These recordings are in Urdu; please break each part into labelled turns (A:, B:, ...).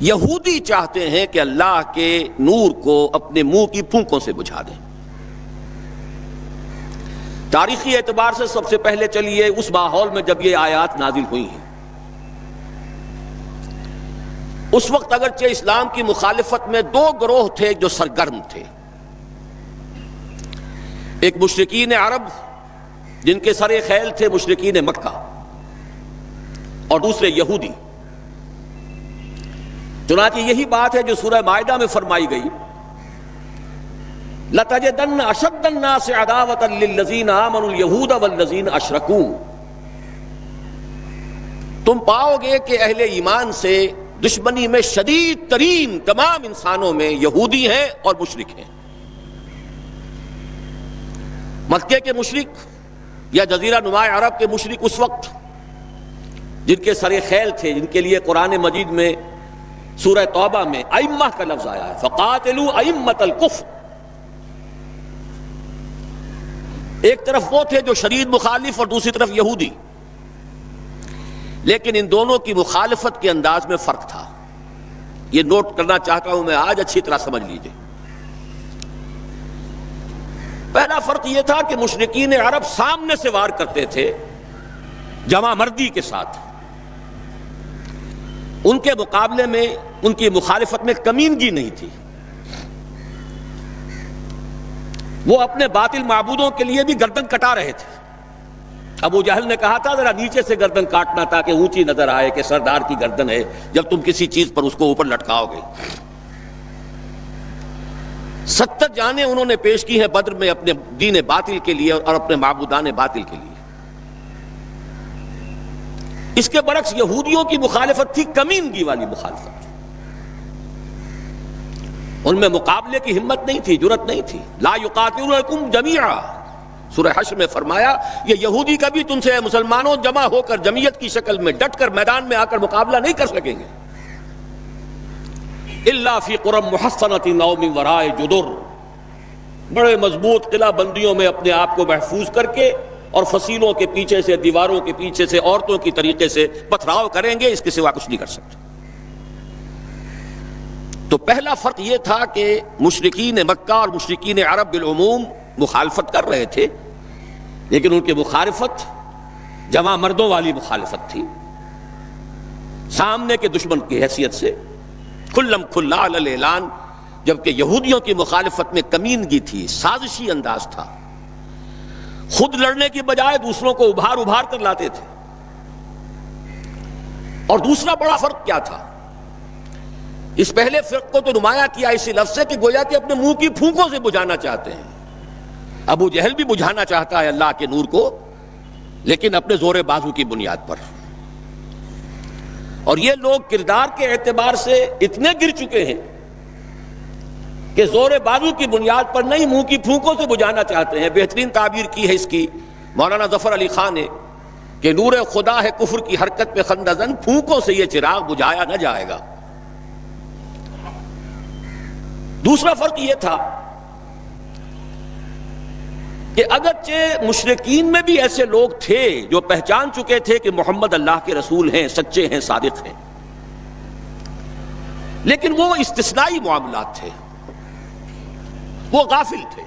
A: یہودی چاہتے ہیں کہ اللہ کے نور کو اپنے منہ کی پھونکوں سے بجھا دیں۔ تاریخی اعتبار سے سب سے پہلے چلیے اس ماحول میں جب یہ آیات نازل ہوئی ہیں، اس وقت اگرچہ اسلام کی مخالفت میں دو گروہ تھے جو سرگرم تھے، ایک مشرکین عرب جن کے سر خیل تھے مشرکین مکہ، اور دوسرے یہودی۔ چنانچہ یہی بات ہے جو سورہ مائدہ میں فرمائی گئی، لَتَجِدَنَّ أَشَدَّ النَّاسِ عَدَاوَةً لِلَّذِينَ آمَنُوا الْيَهُودَ وَالَّذِينَ أَشْرَكُوا، تم پاؤ گے کہ اہل ایمان سے دشمنی میں شدید ترین تمام انسانوں میں یہودی ہیں اور مشرک ہیں۔ مکے کے مشرک یا جزیرہ نما عرب کے مشرک اس وقت جن کے سر خیل تھے، جن کے لیے قرآن مجید میں سورہ توبہ میں ائمہ کا لفظ آیا ہے، فَقَاتِلُوا أَئِمَّةَ الْكُفْرِ، ایک طرف وہ تھے جو شدید مخالف اور دوسری طرف یہودی، لیکن ان دونوں کی مخالفت کے انداز میں فرق تھا۔ یہ نوٹ کرنا چاہتا ہوں میں آج، اچھی طرح سمجھ لیجئے۔ پہلا فرق یہ تھا کہ مشرکین عرب سامنے سے وار کرتے تھے جمع مردی کے ساتھ، ان کے مقابلے میں ان کی مخالفت میں کمینگی نہیں تھی۔ وہ اپنے باطل معبودوں کے لیے بھی گردن کٹا رہے تھے۔ ابو جہل نے کہا تھا ذرا نیچے سے گردن کاٹنا تاکہ اونچی نظر آئے کہ سردار کی گردن ہے، جب تم کسی چیز پر اس کو اوپر لٹکاؤ گے۔ 70 جانیں انہوں نے پیش کی ہیں بدر میں اپنے دین باطل کے لیے اور اپنے معبودان باطل کے لیے۔ اس کے برعکس یہودیوں کی مخالفت تھی کمینگی والی مخالفت، ان میں مقابلے کی ہمت نہیں تھی، جرأت نہیں تھی۔ لا یقاتلونکم جمیعا، سورہ حشر میں فرمایا یہ یہودی کبھی تم سے مسلمانوں جمع ہو کر جمعیت کی شکل میں ڈٹ کر میدان میں آ کر مقابلہ نہیں کر سکیں گے، الا فی قرى محصنۃ او من وراء جدر، بڑے مضبوط قلعہ بندیوں میں اپنے آپ کو محفوظ کر کے اور فصیلوں کے پیچھے سے، دیواروں کے پیچھے سے، عورتوں کی طریقے سے پتھراؤ کریں گے، اس کے سوا کچھ نہیں کر سکتے۔ تو پہلا فرق یہ تھا کہ مشرکین مکہ اور مشرکین عرب بالعموم مخالفت کر رہے تھے، لیکن ان کی مخالفت جمع مردوں والی مخالفت تھی، سامنے کے دشمن کی حیثیت سے کھلم کھلا علی الاعلان، جبکہ یہودیوں کی مخالفت میں کمینگی تھی، سازشی انداز تھا، خود لڑنے کی بجائے دوسروں کو ابھار ابھار کر لاتے تھے۔ اور دوسرا بڑا فرق کیا تھا؟ اس پہلے فرق کو تو نمایاں کیا اسی لفظ سے کہ گویا کہ اپنے منہ کی پھونکوں سے بجھانا چاہتے ہیں۔ ابو جہل بھی بجھانا چاہتا ہے اللہ کے نور کو، لیکن اپنے زور بازو کی بنیاد پر۔ اور یہ لوگ کردار کے اعتبار سے اتنے گر چکے ہیں کہ زور بازو کی بنیاد پر نہیں، منہ کی پھونکوں سے بجھانا چاہتے ہیں۔ بہترین تعبیر کی ہے اس کی مولانا ظفر علی خان نے کہ نور خدا ہے کفر کی حرکت پہ خندہ زن، پھونکوں سے یہ چراغ بجھایا نہ جائے گا۔ دوسرا فرق یہ تھا کہ اگرچہ مشرکین میں بھی ایسے لوگ تھے جو پہچان چکے تھے کہ محمد اللہ کے رسول ہیں، سچے ہیں، صادق ہیں، لیکن وہ استثنائی معاملات تھے، وہ غافل تھے۔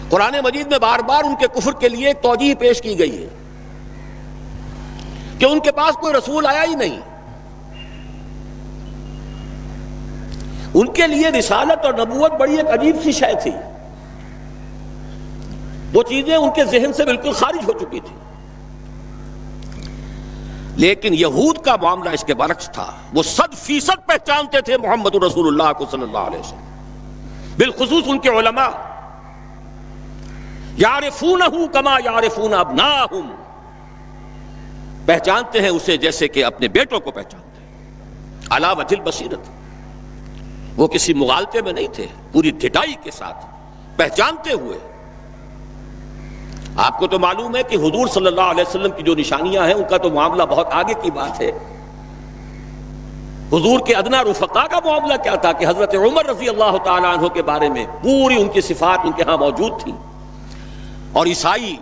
A: قرآن مجید میں بار بار ان کے کفر کے لیے ایک توجیہ پیش کی گئی ہے کہ ان کے پاس کوئی رسول آیا ہی نہیں، ان کے لیے رسالت اور نبوت بڑی ایک عجیب سی شے تھی، وہ چیزیں ان کے ذہن سے بالکل خارج ہو چکی تھی۔ لیکن یہود کا معاملہ اس کے برعکس تھا، وہ 100% پہچانتے تھے محمد رسول اللہ کو صلی اللہ علیہ وسلم، بالخصوص ان کے علماء، یعرفونہ کما یعرفون ابناءہم، پہچانتے ہیں اسے جیسے کہ اپنے بیٹوں کو پہچانتے ہیں، علی وجہ البصیرۃ، وہ کسی مغالطے میں نہیں تھے، پوری ڈٹائی کے ساتھ پہچانتے ہوئے۔ آپ کو تو معلوم ہے کہ حضور صلی اللہ علیہ وسلم کی جو نشانیاں ہیں ان کا تو معاملہ بہت آگے کی بات ہے۔ حضور کے ادنا رفقا کا معاملہ کیا تھا کہ حضرت عمر رضی اللہ تعالیٰ عنہ کے بارے میں پوری ان کی صفات ان کے ہاں موجود تھیں، اور عیسائی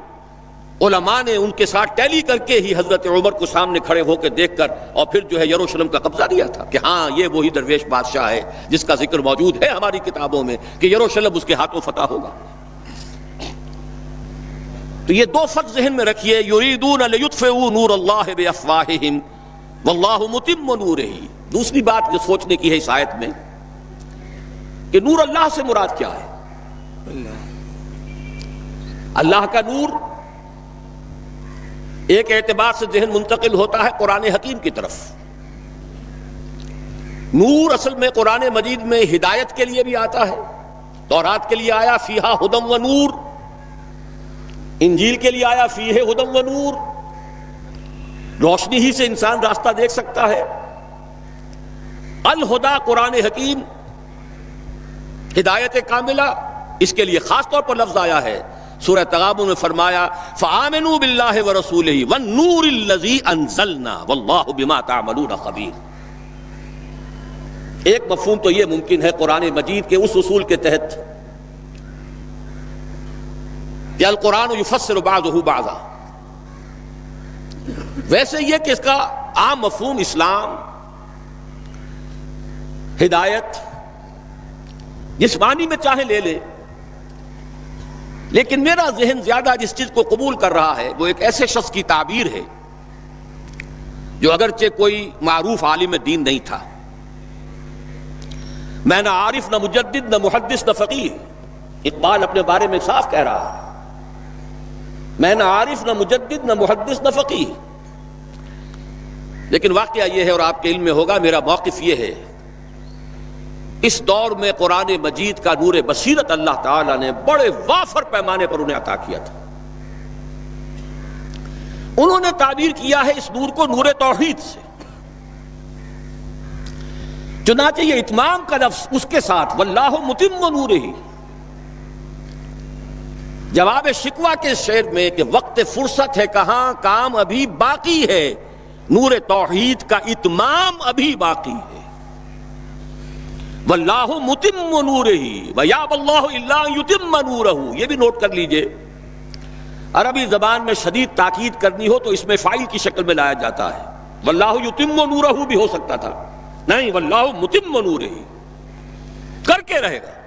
A: علماء نے ان کے ساتھ ٹیلی کر کے ہی حضرت عمر کو سامنے کھڑے ہو کے دیکھ کر اور پھر جو ہے یروشلم کا قبضہ دیا تھا کہ ہاں یہ وہی درویش بادشاہ ہے جس کا ذکر موجود ہے ہماری کتابوں میں کہ یروشلم اس کے ہاتھوں فتح ہوگا۔ تو یہ دو فرق ذہن میں رکھیے، یریدون لیطفئوا نور اللہ بافواہہم واللہ متم نورہ۔ دوسری بات جو سوچنے کی ہے اس آیت میں کہ نور اللہ سے مراد کیا ہے؟ اللہ کا نور ایک اعتبار سے ذہن منتقل ہوتا ہے قرآن حکیم کی طرف۔ نور اصل میں قرآن مجید میں ہدایت کے لیے بھی آتا ہے، تورات کے لیے آیا فیہا ہدی و نور، انجیل کے لیے آیا فیہ ہدی و نور، روشنی ہی سے انسان راستہ دیکھ سکتا ہے۔ الہدا قرآن حکیم، ہدایت کاملہ، اس کے لیے خاص طور پر لفظ آیا ہے۔ سورہ تغابن میں فرمایا فآمنوا باللہ ورسولہ والنور الذی انزلنا واللہ بما تعملون خبیر۔ ایک مفہوم تو یہ ممکن ہے قرآن مجید کے اس اصول کے تحت کہ القرآن یفسر بعضہ بعضا، ویسے یہ کہ اس کا عام مفہوم اسلام، ہدایت، جس معنی میں چاہے لے لے، لیکن میرا ذہن زیادہ جس چیز کو قبول کر رہا ہے وہ ایک ایسے شخص کی تعبیر ہے جو اگرچہ کوئی معروف عالم دین نہیں تھا، میں نہ عارف نہ مجدد نہ محدث نہ فقیہ، اقبال اپنے بارے میں صاف کہہ رہا ہے، میں نہ عارف نہ مجدد نہ محدث نہ فقیہ، لیکن واقعہ یہ ہے اور آپ کے علم میں ہوگا، میرا موقف یہ ہے اس دور میں قرآن مجید کا نور بصیرت اللہ تعالیٰ نے بڑے وافر پیمانے پر انہیں عطا کیا تھا۔ انہوں نے تعبیر کیا ہے اس نور کو نور توحید سے، چنانچہ یہ اتمام کا لفظ اس کے ساتھ واللہ متم نورہ، جواب شکوہ کے شعر میں کہ وقت فرصت ہے کہاں کام ابھی باقی ہے، نور توحید کا اتمام ابھی باقی ہے۔ واللہ متم نورہ ویابی اللہ الا ان یتم نورہ، یہ بھی نوٹ کر لیجئے، عربی زبان میں شدید تاکید کرنی ہو تو اس میں فاعل کی شکل میں لایا جاتا ہے، واللہ یتم نورہ بھی ہو سکتا تھا، نہیں واللہ متم نورہ، کر کے رہے گا۔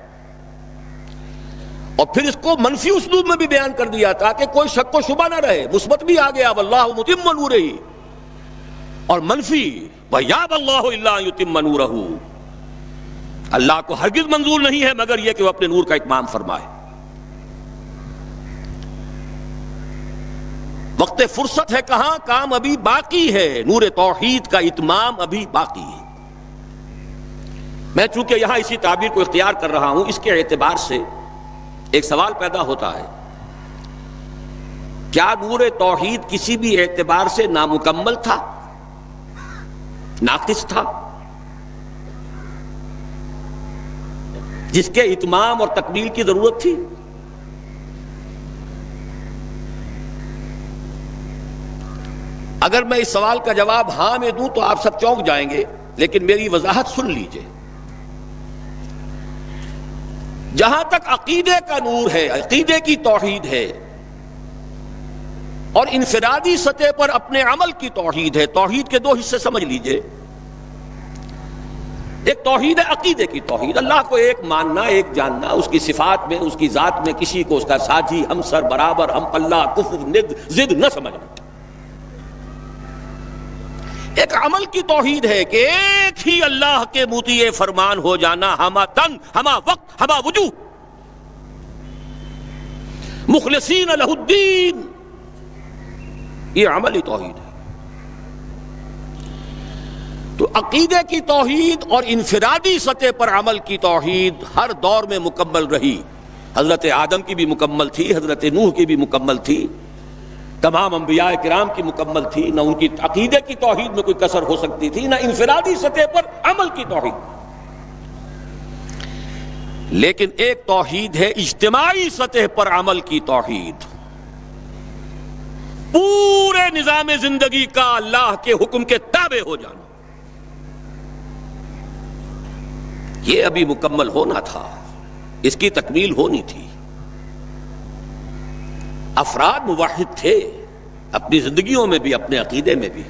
A: اور پھر اس کو منفی اسلوب میں بھی بیان کر دیا تاکہ کوئی شک و شبہ نہ رہے، مثبت بھی آ گیا واللہ متم نورہ، اور منفی ویابی اللہ الا ان یتم نورہ، اللہ کو ہرگز منظور نہیں ہے مگر یہ کہ وہ اپنے نور کا اتمام فرمائے۔ وقت فرصت ہے کہاں کام ابھی باقی ہے، نور توحید کا اتمام ابھی باقی ہے۔ میں چونکہ یہاں اسی تعبیر کو اختیار کر رہا ہوں، اس کے اعتبار سے ایک سوال پیدا ہوتا ہے، کیا نور توحید کسی بھی اعتبار سے نامکمل تھا، ناقص تھا، جس کے اتمام اور تکمیل کی ضرورت تھی؟ اگر میں اس سوال کا جواب ہاں میں دوں تو آپ سب چونک جائیں گے، لیکن میری وضاحت سن لیجئے۔ جہاں تک عقیدے کا نور ہے، عقیدے کی توحید ہے، اور انفرادی سطح پر اپنے عمل کی توحید ہے، توحید کے دو حصے سمجھ لیجئے۔ ایک توحید ہے عقیدے کی توحید، اللہ کو ایک ماننا، ایک جاننا، اس کی صفات میں، اس کی ذات میں کسی کو اس کا ساجی، ہمسر، برابر، ہم پلہ، کفر، ند، ضد نہ سمجھنا۔ ایک عمل کی توحید ہے کہ ایک ہی اللہ کے مطیع فرمان ہو جانا، ہما تن، ہما وقت، ہما وجوہ، مخلصین لہ الدین، یہ عملی توحید ہے۔ تو عقیدے کی توحید اور انفرادی سطح پر عمل کی توحید ہر دور میں مکمل رہی، حضرت آدم کی بھی مکمل تھی، حضرت نوح کی بھی مکمل تھی، تمام انبیاء کرام کی مکمل تھی، نہ ان کی عقیدے کی توحید میں کوئی کسر ہو سکتی تھی، نہ انفرادی سطح پر عمل کی توحید۔ لیکن ایک توحید ہے اجتماعی سطح پر عمل کی توحید، پورے نظام زندگی کا اللہ کے حکم کے تابع ہو جانا، یہ ابھی مکمل ہونا تھا، اس کی تکمیل ہونی تھی۔ افراد موحد تھے اپنی زندگیوں میں بھی، اپنے عقیدے میں بھی.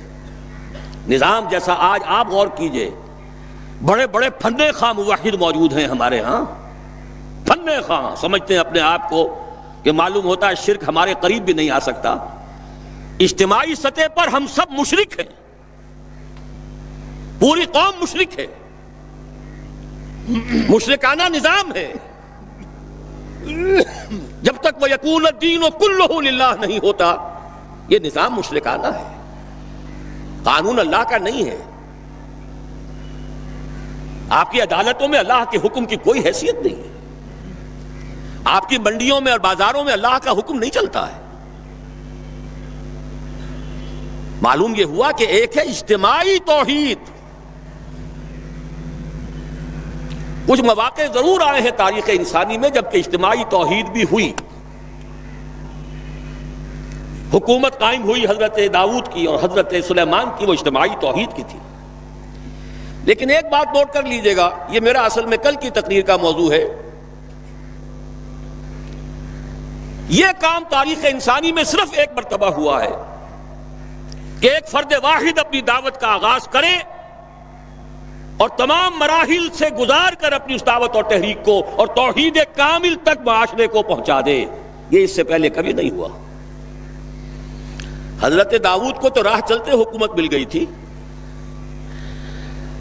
A: نظام جیسا آج آپ غور کیجئے، بڑے بڑے فن خواہ موحد موجود ہیں ہمارے ہاں. فن خواہ سمجھتے ہیں اپنے آپ کو کہ معلوم ہوتا ہے شرک ہمارے قریب بھی نہیں آ سکتا. اجتماعی سطح پر ہم سب مشرک ہیں، پوری قوم مشرک ہے، مشرکانہ نظام ہے. جب تک وہ یکون الدین کلہ للہ نہیں ہوتا یہ نظام مشرکانہ ہے، قانون اللہ کا نہیں ہے. آپ کی عدالتوں میں اللہ کے حکم کی کوئی حیثیت نہیں ہے، آپ کی منڈیوں میں اور بازاروں میں اللہ کا حکم نہیں چلتا ہے. معلوم یہ ہوا کہ ایک ہے اجتماعی توحید. کچھ مواقع ضرور آئے ہیں تاریخ انسانی میں جبکہ اجتماعی توحید بھی ہوئی. حکومت قائم ہوئی حضرت داؤد کی اور حضرت سلیمان کی، وہ اجتماعی توحید کی تھی. لیکن ایک بات نوٹ کر لیجئے گا، یہ میرا اصل میں کل کی تقریر کا موضوع ہے. یہ کام تاریخ انسانی میں صرف ایک مرتبہ ہوا ہے کہ ایک فرد واحد اپنی دعوت کا آغاز کرے اور تمام مراحل سے گزار کر اپنی اس دعوت اور تحریک کو اور توحید کامل تک معاشرے کو پہنچا دے. یہ اس سے پہلے کبھی نہیں ہوا. حضرت داؤد کو تو راہ چلتے حکومت مل گئی تھی،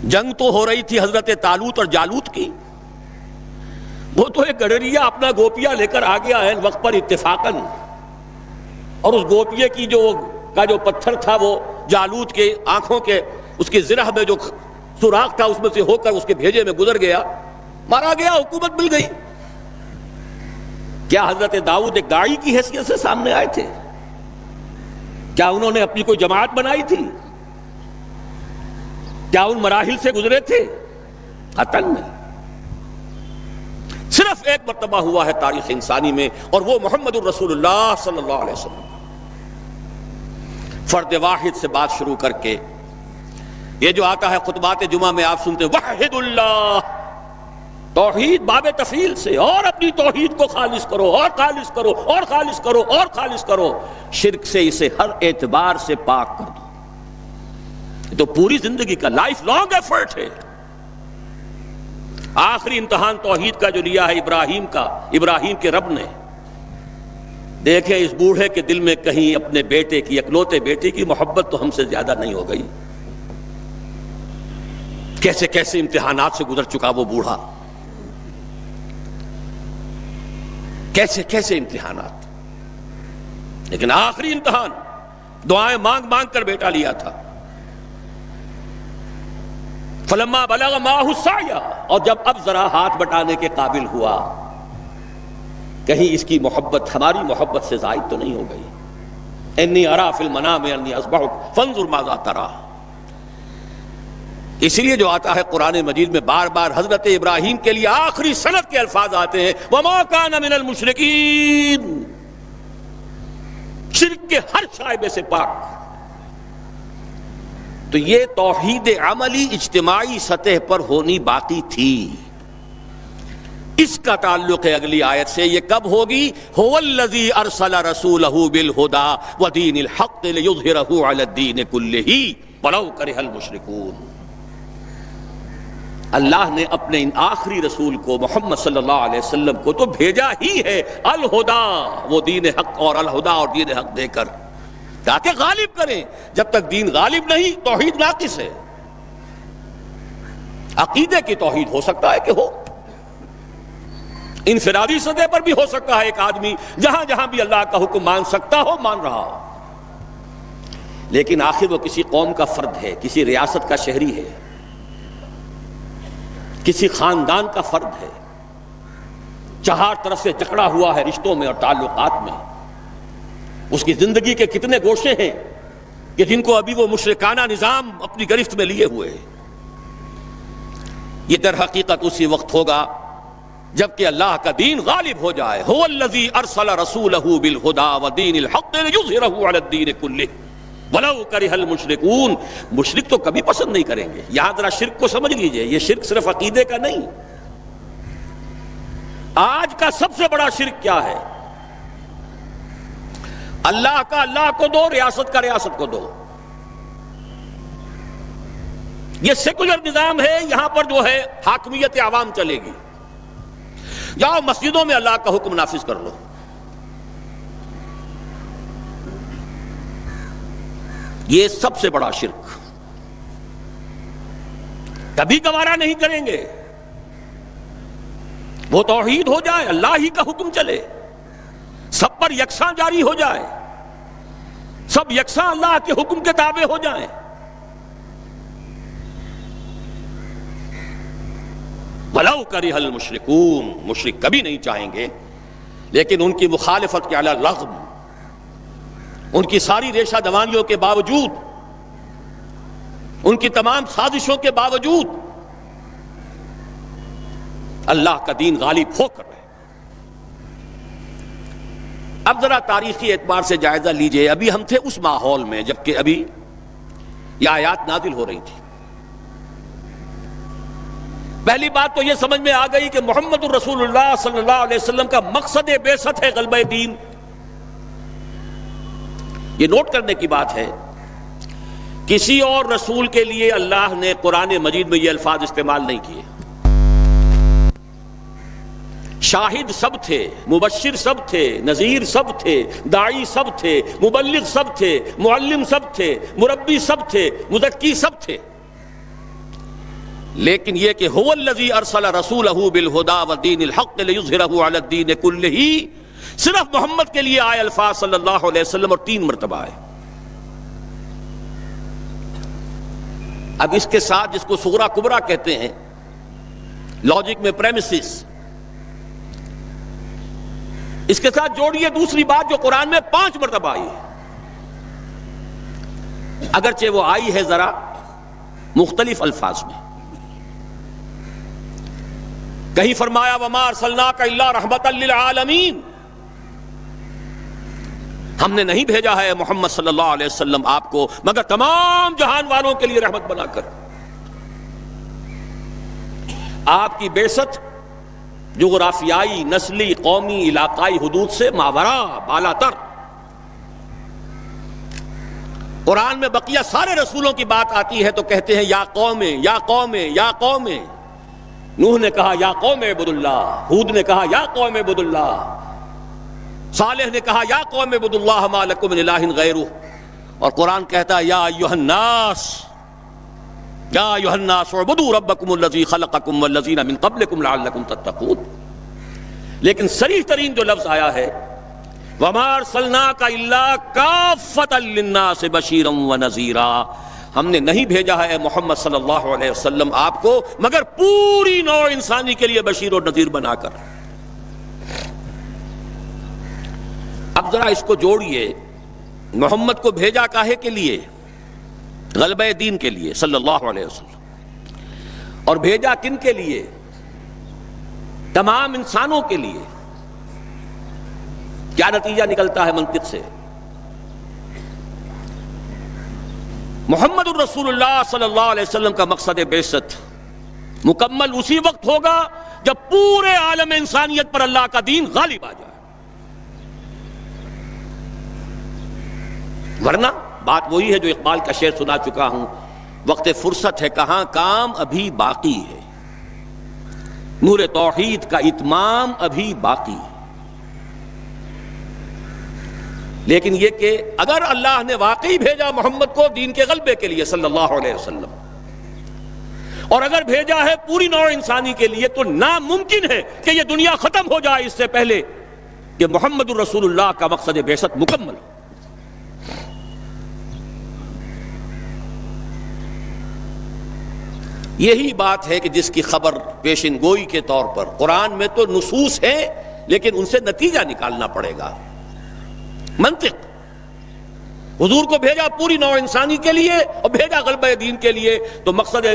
A: جنگ تو ہو رہی تھی حضرت طالوت اور جالوت کی. وہ تو ایک گڈریا اپنا گوپیا لے کر آ گیا ہے وقت پر اتفاقاً، اور اس گوپیے کی جو پتھر تھا وہ جالوت کے آنکھوں کے اس کی زرہ میں جو سوراخ تھا اس میں سے ہو کر اس کے بھیجے میں گزر گیا، مارا گیا، حکومت مل گئی. کیا حضرت داؤد ایک داعی کی حیثیت سے سامنے آئے تھے؟ کیا انہوں نے اپنی کوئی جماعت بنائی تھی؟ کیا ان مراحل سے گزرے تھے؟ قطعاً نہیں. صرف ایک مرتبہ ہوا ہے تاریخ انسانی میں، اور وہ محمد الرسول اللہ صلی اللہ علیہ وسلم. فرد واحد سے بات شروع کر کے یہ جو آتا ہے خطبات جمعہ میں آپ سنتے وحد اللہ، توحید باب تفعیل سے، اور اپنی توحید کو خالص کرو اور خالص کرو اور خالص کرو اور خالص کرو، شرک سے اسے ہر اعتبار سے پاک کر دو. یہ تو پوری زندگی کا لائف لانگ ایفرٹ ہے. آخری امتحان توحید کا جو لیا ہے ابراہیم کے رب نے. دیکھیں اس بوڑھے کے دل میں کہیں اپنے بیٹے کی، اکلوتے بیٹے کی محبت تو ہم سے زیادہ نہیں ہو گئی. کیسے کیسے امتحانات سے گزر چکا وہ بوڑھا، کیسے کیسے امتحانات. لیکن آخری امتحان دعائیں مانگ مانگ کر بیٹا لیا تھا. فلما بلغ معه السعی، اور جب اب ذرا ہاتھ بٹانے کے قابل ہوا، کہیں اس کی محبت ہماری محبت سے زائد تو نہیں ہو گئی. انی ارا فی المنام انی اذبحک فانظر ماذا تری. اسی لیے جو آتا ہے قرآن مجید میں بار بار حضرت ابراہیم کے لیے آخری سند کے الفاظ آتے ہیں وما کان من المشرکین، شرک کے ہر شائبے سے پاک. تو یہ توحید عملی اجتماعی سطح پر ہونی باقی تھی. اس کا تعلق ہے اگلی آیت سے. یہ کب ہوگی؟ هو الذی ارسل رسولہ بالہدی ودین الحق لیظہرہ علی الدین کلہ ولو کرہ المشرکون. اللہ نے اپنے ان آخری رسول کو محمد صلی اللہ علیہ وسلم کو تو بھیجا ہی ہے الہدا، وہ دین حق اور الہدا اور دین حق دے کر تاکہ غالب کریں. جب تک دین غالب نہیں توحید ناقص ہے. عقیدے کی توحید ہو سکتا ہے کہ ہو، انفرادی سطح پر بھی ہو سکتا ہے، ایک آدمی جہاں جہاں بھی اللہ کا حکم مان سکتا ہو مان رہا ہو، لیکن آخر وہ کسی قوم کا فرد ہے، کسی ریاست کا شہری ہے، کسی خاندان کا فرد ہے، چہار طرف سے جکڑا ہوا ہے رشتوں میں اور تعلقات میں. اس کی زندگی کے کتنے گوشے ہیں کہ جن کو ابھی وہ مشرکانہ نظام اپنی گرفت میں لیے ہوئے ہیں. یہ در حقیقت اسی وقت ہوگا جبکہ اللہ کا دین غالب ہو جائے. هو الذی ارسل رسولہ بالہدی ودین الحق لیظہرہ علی الدین کلہ ولو کرہ المشرکون. مشرک تو کبھی پسند نہیں کریں گے. یہاں ذرا شرک کو سمجھ لیجئے، یہ شرک صرف عقیدے کا نہیں. آج کا سب سے بڑا شرک کیا ہے؟ اللہ کا اللہ کو دو، ریاست کا ریاست کو دو. یہ سیکولر نظام ہے، یہاں پر جو ہے حاکمیت عوام چلے گی. جاؤ مسجدوں میں اللہ کا حکم نافذ کر لو. یہ سب سے بڑا شرک، کبھی گوارا نہیں کریں گے. وہ توحید ہو جائے، اللہ ہی کا حکم چلے، سب پر یکساں جاری ہو جائے، سب یکساں اللہ کے حکم کے تابع ہو جائیں. وَلَوْ كَرِهَ الْمُشْرِكُونَ، مشرک کبھی نہیں چاہیں گے، لیکن ان کی مخالفت کے علی الرغم، ان کی ساری ریشہ دوانیوں کے باوجود، ان کی تمام سازشوں کے باوجود اللہ کا دین غالب ہو کر رہے. اب ذرا تاریخی اعتبار سے جائزہ لیجئے. ابھی ہم تھے اس ماحول میں جبکہ ابھی یہ آیات نازل ہو رہی تھی. پہلی بات تو یہ سمجھ میں آ گئی کہ محمد الرسول اللہ صلی اللہ علیہ وسلم کا مقصد بعثت ہے غلبہ دین. یہ نوٹ کرنے کی بات ہے، کسی اور رسول کے لیے اللہ نے قرآن مجید میں یہ الفاظ استعمال نہیں کیے. شاہد سب تھے، مبشر سب تھے، نذیر سب تھے، داعی سب تھے، مبلغ سب تھے، معلم سب تھے، مربی سب تھے، مزکی سب تھے. لیکن یہ کہ هو الذی ارسل رسولہ بالہدی ودین الحق لیظہرہ علی الدین کلہ، صرف محمد کے لیے آئے الفاظ صلی اللہ علیہ وسلم، اور 3 مرتبہ آئے. اب اس کے ساتھ جس کو صغرا کبرا کہتے ہیں لاجک میں پریمیسز، اس کے ساتھ جوڑیے دوسری بات جو قرآن میں 5 مرتبہ آئی ہے، اگرچہ وہ آئی ہے ذرا مختلف الفاظ میں. کہیں فرمایا وَمَا أَرْسَلْنَاكَ إِلَّا رَحْمَةً لِّلْعَالَمِينَ، ہم نے نہیں بھیجا ہے محمد صلی اللہ علیہ وسلم آپ کو مگر تمام جہان والوں کے لیے رحمت بنا کر. آپ کی بعثت جغرافیائی، نسلی، قومی، علاقائی حدود سے ماورا، بالا تر. قرآن میں بقیہ سارے رسولوں کی بات آتی ہے تو کہتے ہیں یا قوم یا قوم یا قوم. نوح نے کہا یا قوم اعبد اللہ، ہود نے کہا یا قوم اعبد اللہ، صالح نے کہا یا قوم اعبد اللہ ما لکم من الہ غیرہ. اور قرآن کہتا ہے یا ایھا الناس، یا ایھا الناس اعبدوا ربکم الذی خلقکم والذین من قبلکم لعلکم تتقون. لیکن صریح ترین جو لفظ آیا ہے وما ارسلناک الا کافۃ للناس بشیرا ونذیرا، ہم نے نہیں بھیجا ہے محمد صلی اللہ علیہ وسلم آپ کو مگر پوری نوع انسانی کے لیے بشیر اور نذیر بنا کر. اب ذرا اس کو جوڑیے، محمد کو بھیجا کاہے کے لیے؟ غلبہ دین کے لیے صلی اللہ علیہ وسلم. اور بھیجا کن کے لیے؟ تمام انسانوں کے لیے. کیا نتیجہ نکلتا ہے منطق سے؟ محمد الرسول اللہ صلی اللہ علیہ وسلم کا مقصد بعثت مکمل اسی وقت ہوگا جب پورے عالم انسانیت پر اللہ کا دین غالب آ جائے. ورنہ بات وہی ہے جو اقبال کا شعر سنا چکا ہوں، وقت فرصت ہے کہاں کام ابھی باقی ہے، نور توحید کا اتمام ابھی باقی ہے. لیکن یہ کہ اگر اللہ نے واقعی بھیجا محمد کو دین کے غلبے کے لیے صلی اللہ علیہ وسلم، اور اگر بھیجا ہے پوری نوع انسانی کے لیے، تو ناممکن ہے کہ یہ دنیا ختم ہو جائے اس سے پہلے کہ محمد الرسول اللہ کا مقصد بعثت مکمل ہو. یہی بات ہے کہ جس کی خبر پیشن گوئی کے طور پر قرآن میں تو نصوص ہیں، لیکن ان سے نتیجہ نکالنا پڑے گا. منطق، حضور کو بھیجا پوری نوع انسانی کے لیے اور بھیجا غلبہ دین کے لیے، تو مقصد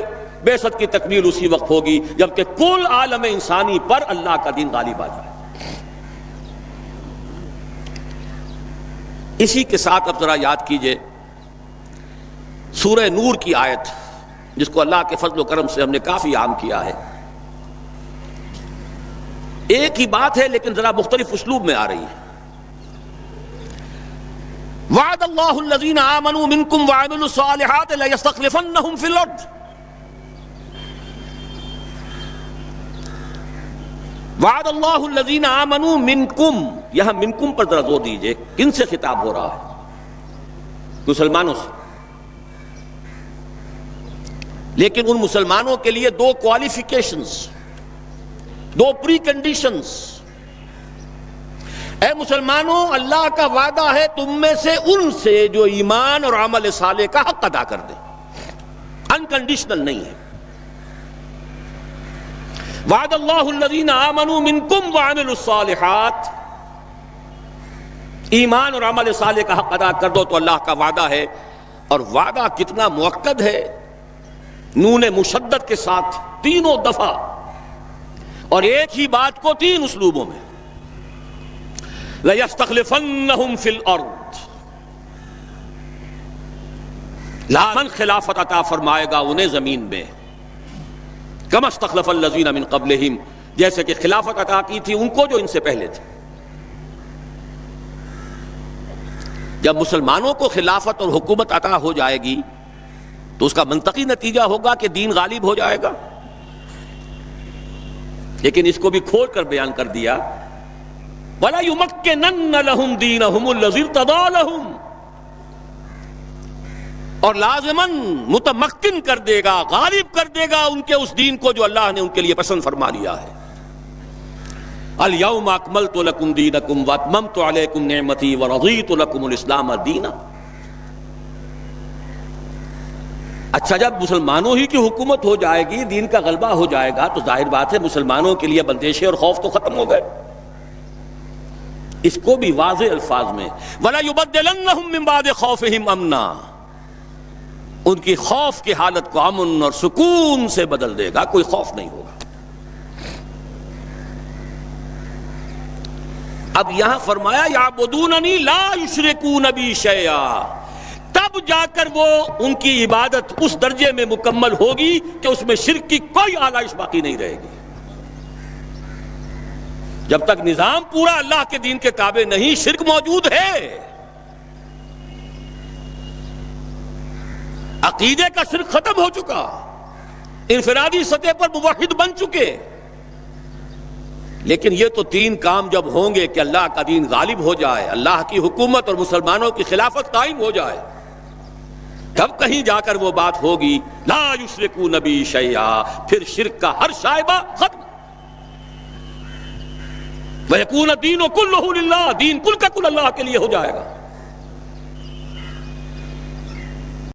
A: بعثت کی تکمیل اسی وقت ہوگی جبکہ کل عالم انسانی پر اللہ کا دین غالب آ جائے. اسی کے ساتھ اب ذرا یاد کیجئے سورہ نور کی آیت، جس کو اللہ کے فضل و کرم سے ہم نے کافی عام کیا ہے. ایک ہی بات ہے لیکن ذرا مختلف اسلوب میں آ رہی ہے. وعد اللہ الذین آمنوا منکم وعملوا الصالحات لیستخلفنہم فی الارض. وعد اللہ الذین آمنوا منکم، یہاں منکم پر ذرا زور دیجئے. کن سے خطاب ہو رہا ہے؟ مسلمانوں سے. لیکن ان مسلمانوں کے لیے دو کوالیفیکیشنز، دو پری کنڈیشنز. اے مسلمانوں، اللہ کا وعدہ ہے تم میں سے ان سے جو ایمان اور عمل صالح کا حق ادا کر دے. انکنڈیشنل نہیں ہے. وعد اللہ الذین آمنوا منکم وعملوا الصالحات، ایمان اور عمل صالح کا حق ادا کر دو تو اللہ کا وعدہ ہے. اور وعدہ کتنا مؤکد ہے، نون مشدد کے ساتھ تینوں دفعہ، اور ایک ہی بات کو تین اسلوبوں میں. لَيَسْتَخْلِفَنَّهُمْ فِي الْأَرْضِ، لامن خلافت عطا فرمائے گا انہیں زمین میں. كَمَا اسْتَخْلَفَ الَّذِينَ مِن قَبْلِهِمْ، جیسے کہ خلافت عطا کی تھی ان کو جو ان سے پہلے تھے. جب مسلمانوں کو خلافت اور حکومت عطا ہو جائے گی تو اس کا منطقی نتیجہ ہوگا کہ دین غالب ہو جائے گا. لیکن اس کو بھی کھول کر بیان کر دیا، وَلَا يُمَكِّنَنَّ لَهُمْ دِينَهُمُ الَّذِي ارْتَضَىٰ لَهُمْ، اور لازماً متمکن کر دے گا، غالب کر دے گا ان کے اس دین کو جو اللہ نے ان کے لیے پسند فرما لیا ہے. الْيَوْمَ أَكْمَلْتُ لَكُمْ دِينَكُمْ وَأَتْمَمْتُ عَلَيْكُمْ نِعْمَتِي وَرَضِيتُ لَكُمُ الْإِسْلَامَ دِينًا. اچھا، جب مسلمانوں ہی کی حکومت ہو جائے گی، دین کا غلبہ ہو جائے گا، تو ظاہر بات ہے مسلمانوں کے لیے بندشیں اور خوف تو ختم ہو گئے. اس کو بھی واضح الفاظ میں وَلَا يُبَدِّلَنَّهُم مِّن بَعْدِ خَوْفِهِمْ أَمْنًا، ان کی خوف کی حالت کو امن اور سکون سے بدل دے گا، کوئی خوف نہیں ہوگا. اب یہاں فرمایا یعبدوننی لا یشرکون بی شیئا، تب جا کر وہ ان کی عبادت اس درجے میں مکمل ہوگی کہ اس میں شرک کی کوئی آلائش باقی نہیں رہے گی. جب تک نظام پورا اللہ کے دین کے تابع نہیں، شرک موجود ہے. عقیدے کا شرک ختم ہو چکا، انفرادی سطح پر موحد بن چکے. لیکن یہ تو تین کام جب ہوں گے کہ اللہ کا دین غالب ہو جائے، اللہ کی حکومت اور مسلمانوں کی خلافت قائم ہو جائے، تب کہیں جا کر وہ بات ہوگی لا یشرکون بی شیئا، پھر شرک کا ہر شائبہ ختم. وَيَكُونَ الدِّينُ كُلُّهُ لِلَّهِ، دین کل کا کل اللہ کے لیے ہو جائے گا.